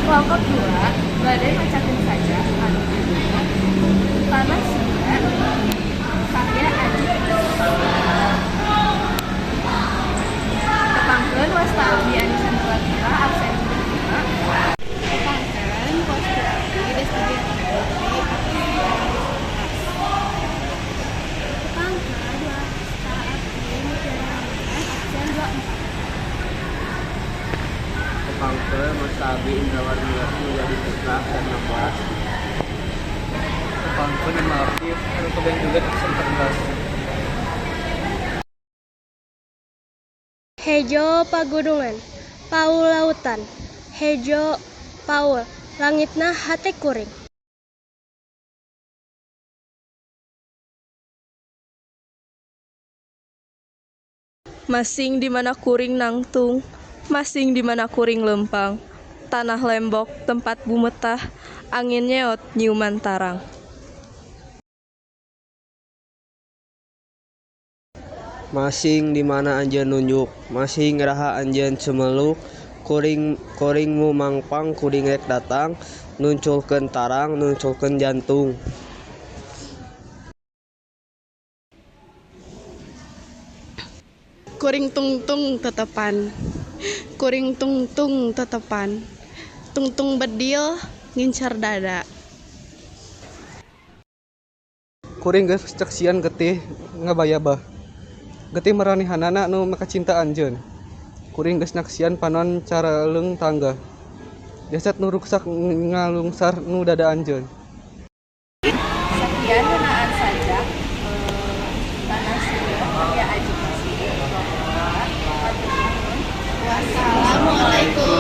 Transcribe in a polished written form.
Kelompok 2, badai macakin saja, anu tanah sudah, saya aji tepangkeun wasta abdi anisan Balatira absen 5. Tepangkeun postur abdi geus tiga Tepangkeun wasta abdi Mujaran absen 24. Tepangkeun Masabi Indrawarni menjadi putra absen 16. Tepangkeun Ima Aktif anu kebean juga absen 14. Hejo pagunungan, Paul lautan. Hejo Paul, langitna hate kuring. Masing di mana kuring nangtung, masing di mana kuring lempang. Tanah lembok, tempat bumetah, angin nyeot, nyiuman tarang. Masing di mana anjeun nunjuk, masing raha anjeun sumeluk, kuringmu mangpang kuring rek datang, nunculkeun tarang, nunculkeun jantung. Kuring tungtung tetepan, kuring tungtung tetepan, tungtung bedil ngincar dada. Kuring geus cek sieun getih ngabayabah. Getih maranihanana nu makacinta anjeun. Kuring geus naksian panon cara leung tangga. Jasad nu ruksak ngalungsar nu dada anjeun. Sekian ngenaan saja tanah sudah, saya aji masih. Wassalamualaikum.